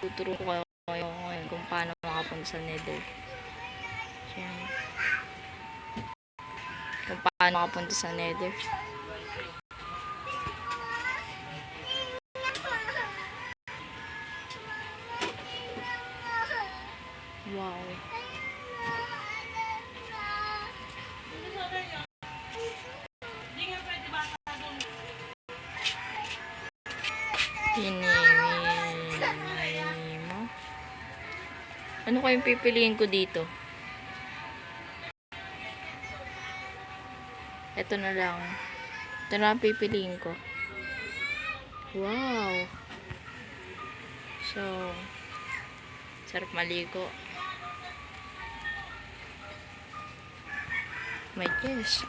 Tuturo ko kayo ngayon kung paano makapunta sa Nether. Yan. Kung paano makapunta sa Nether. Wow. Ano kayong pipiliin ko dito? Ito na lang. Ito na lang pipiliin ko. Wow. So, sarap maligo. My gosh.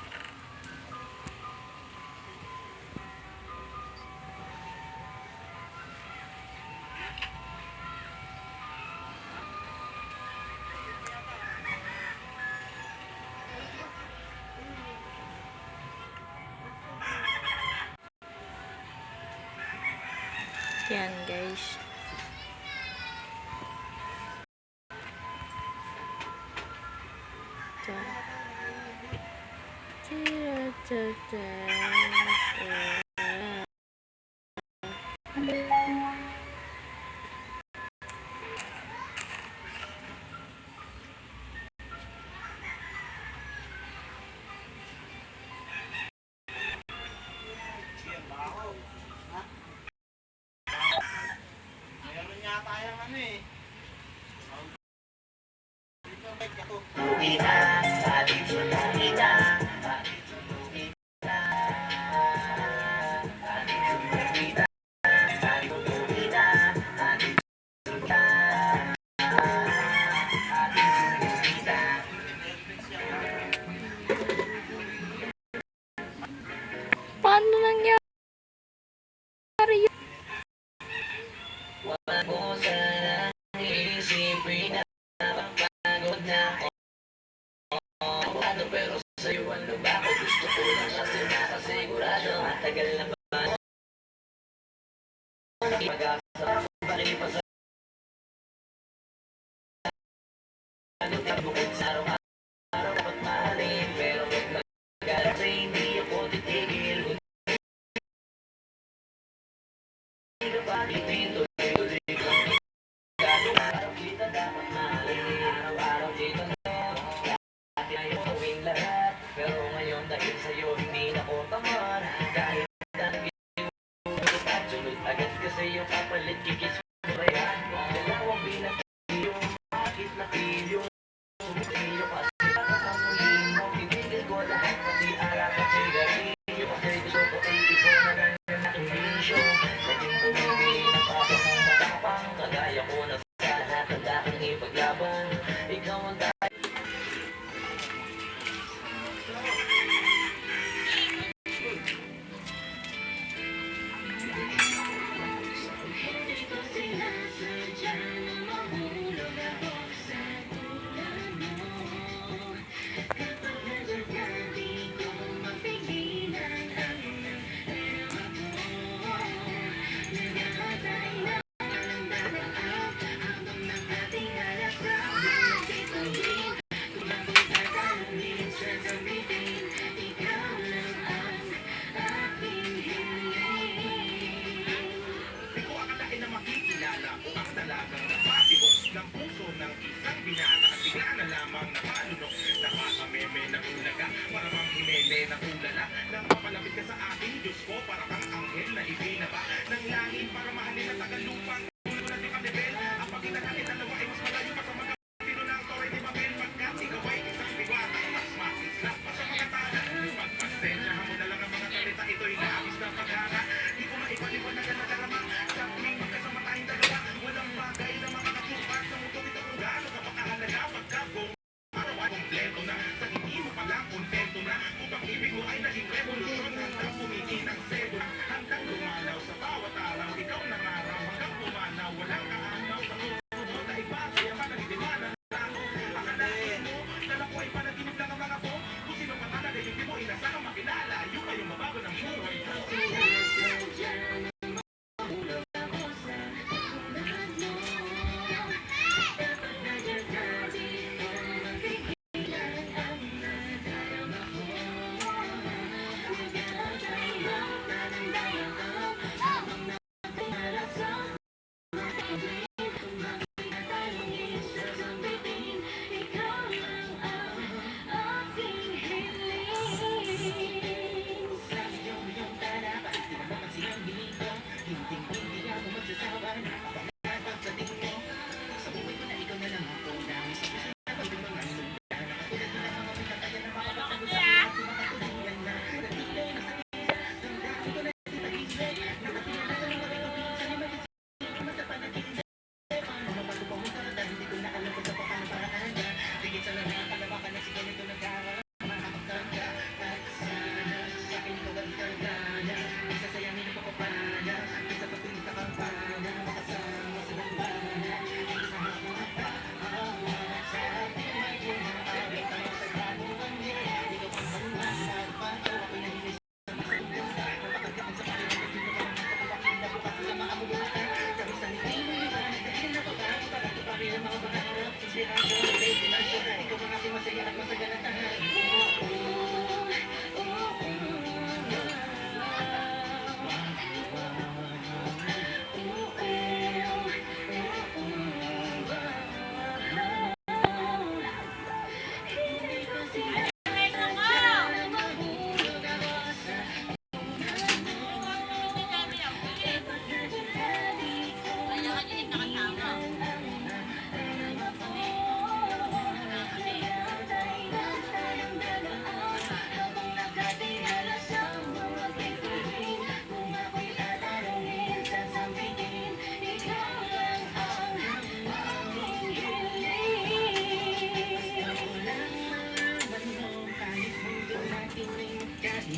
Yan guys. Paano nangyari yun? Pero sa'yo ang luba ko, gusto ko lang kasi makasigurado. Matagal na ba? Mag-asa ko pa rin pa sa bukod sa araw-araw at mahalin. Pero huwag mag-alala sa hindi ako titigil. Hindi ka pa tuloy-tuloy ko. Araw kita dapat mahalin. Araw-araw dito na. Dati ayaw gawin lahat. Pero ngayon dahil sa'yo hindi na ko tamad. Kahit dahil at sunod agad kasi yung kapalit kikis mo ba yan? Dalawang binatiyong bakit na pilyo. Sumitiyo kasi nakakamuhin mo. Titigil ko lahat pati alat at sigarilyo. Kasi gusto ko ay ikaw na ganyan na inisyo. Naging tumibili ng pasok ng matapang. Kagaya ko na sa lahat ang daking ipaglaban. Ikaw ang ng puso ng isang binata at bigla na lamang nakalunok. Nakakameme na ulaga, para bang himele na ulala. Nang mapalapit ka sa akin, Diyos ko, para kang anghel na ibinaba ng langit para mahalin ang tagalupang ulo na di ka-level. Ang pagkinakalin dalawa ay mas malayo pa sa mga pino ng Torre de Babel. Pagkat ikaw ay isang biwata, mas makislap pa sa mga tala. Pagpasensyahan mo na lang ang mga salita, ito'y labis na paghara. Di ko maipaliwanag na nadarama sa tuwing magkasama tayong dalawa. Walang bagay na makakasupat sa mundo ito kung gaano ka pakahalaga. Pagkabong araw ay kompleto na, sa hindi mo palang kontento na. Kung pag-ibig mo ay naging revolusyon, hanggang pumikin ang sebo, hanggang lumalaw sa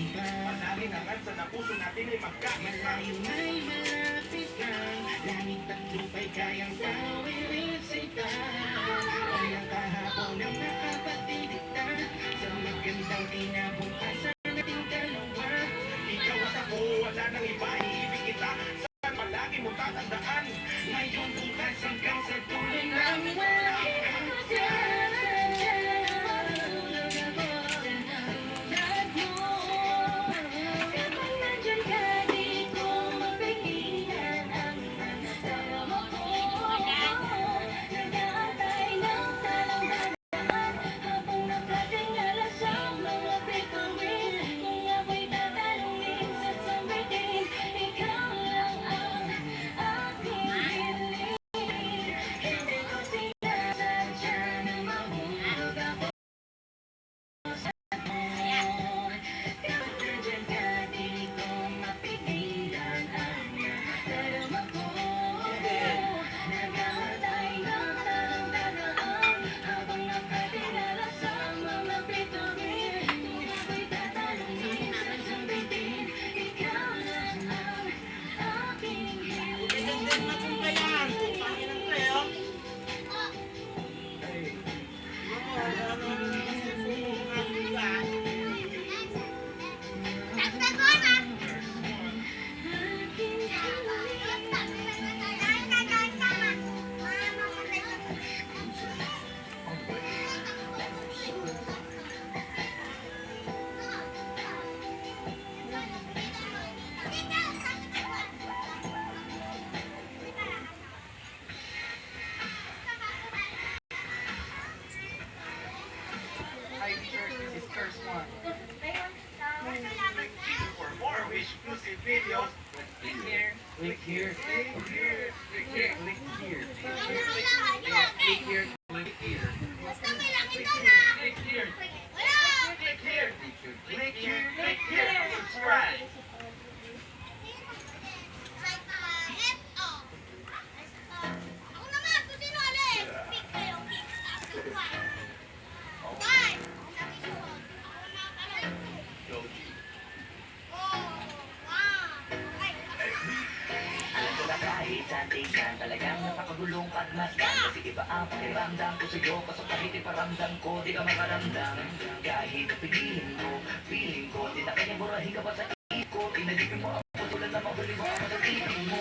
Panalin hangad sa napuso natin ay magkaisa. May malapit lang, langit at lupa'y kayang tawirin sita. Walang kahapon ang nakapatiligtan sa magandang kinabukasan nating dalawa. Ikaw at ako, wala nang iba, iibig kita. Saan palagi mo tatandaan? Ngayon bukas hanggang sa dulo ng walang For more exclusive videos, click here, click here, click here, click here, click here, click here, click here, Basta may langit na! click here, Wala! click here, click here, click here, subscribe. F, oh. Ako naman, kung sino alin? Pick kayo, pick. Tapos yung white. White! Ako na isuot. Ako na alin. Oh, wow. Ay, Alam ko na kahit saan tingnan, talagang napakagulong at masdan. Kasi iba ang pakiramdam ko sa'yo, pasok kahit iparamdam ko, di ka makaramdam. Kahit piliin mo, feeling ko, di na kanya burahin ka pa sa ikot. Inalipin mo ako, tulad na mahuli mo ako sa tingin mo.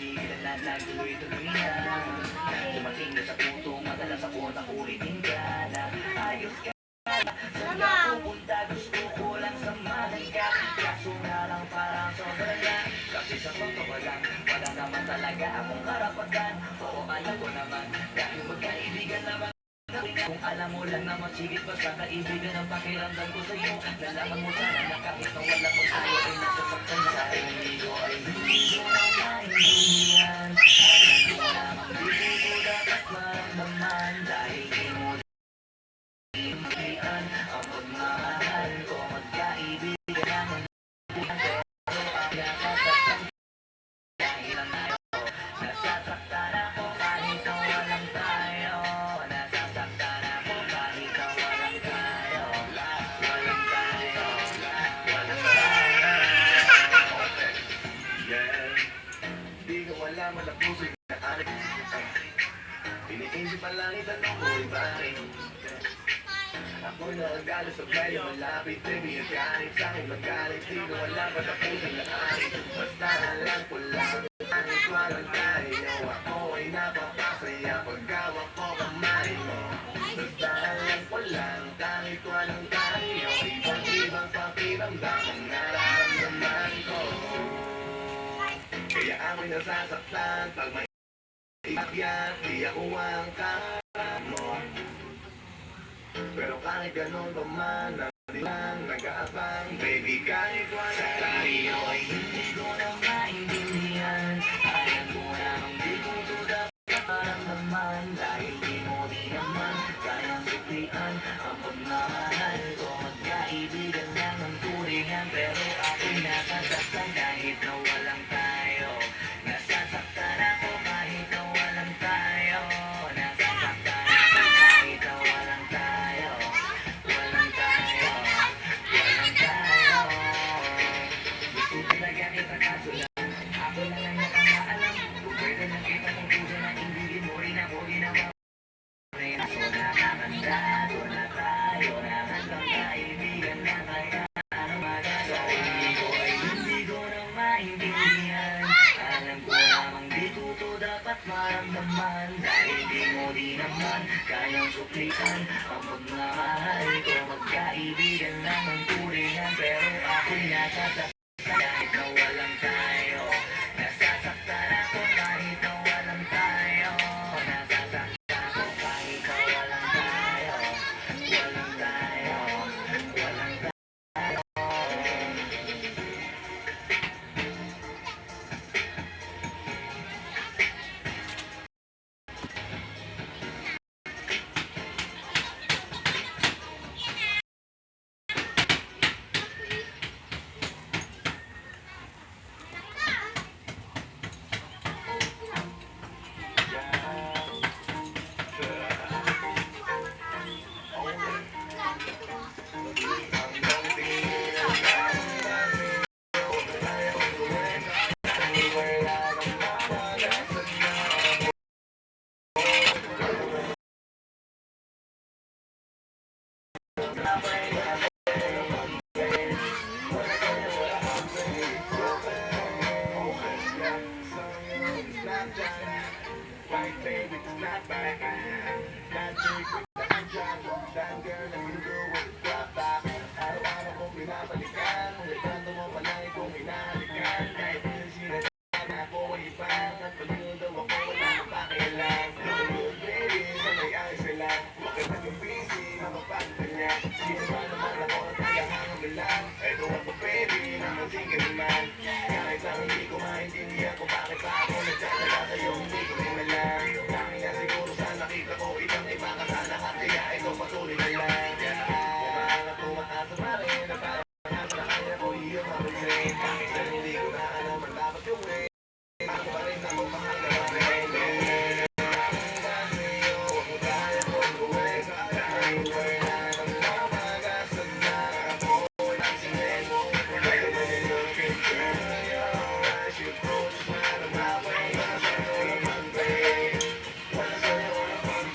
Bigla na nagtuloy-tuloy na. Dumating na sa puto, madalas ako nakulitin ka na. Ayos ka na, saan ka pupunta, gusto ko lang samahan ka. Kaso nga lang parang sobra lang, kasi sa totoo lang, wala na naman talaga akong karapatan. Oo, alam ko naman, dahil magkaibigan naman. Kung alam mo lang naman, sige basta kaibigan ang pakiramdam ko sa'yo. Nalaman mo sana na kahit na wala ko sa'yo ay nasasaktan sa sarili ko ay hindi ko na maintindihan. Alam ko lamang di ko dapat maramdaman dahil di mo maintindihan ang pagmamahal ko. Magkaibigan naman pero ang nasasaktan dahil lang tayo. Nasasaktan ako kahit na walang tayo. Nasasaktan ako kahit na walang tayo. Walang tayo. Walang tayo. Yeah. Di ko alam ang puso'y naarik. Iniisip ang langit ang ako'y bakit. Ako'y nakagalo sa bayo malapit. Baby, ang galit sa'kin magalit. Di ko alam ba't ang puso'y naarik. Basta alam ko lang kahit walang tayo. Ako ay napapasaya paggawa ko kamay mo. Basta alam ko lang kahit walang tayo. Ibang pakiramdam ang nararamdaman ko. Kaya ako'y nasasaktan pag may ipakyat, di ako ang kaharap mo. Pero kahit ganun pa man, hindi lang nag-aabang. Baby, kahit wala tayo ay Hindi ko na maintindihan. Alam ko namang di ko to dapat maramdaman dahil di mo di naman kayang suklian ang pagmamahal ko. Magkaibigan lang ang turingan pero ako'y nasasaktan kahit na walang tayo. Nasasaktan ako kahit na walang tayo. Nasasaktan ako kahit na walang tayo. Walang tayo. Walang tayo. Gusto talaga kita kaso lang ako lang ang nakamaalam. Kung pwede nakita kong puso na hindi mo rin ako ginawa. So nakakandado na tayo na hanggang kaibigan na kaya ano magagawa ko ay hindi ko na maintindihan. Alam ko namang di ko to dapat maramdaman dahil di mo di naman kayang suklian ang pagmamahal ko. Magkaibigan lang ang turingan pero ako'y nasasaktan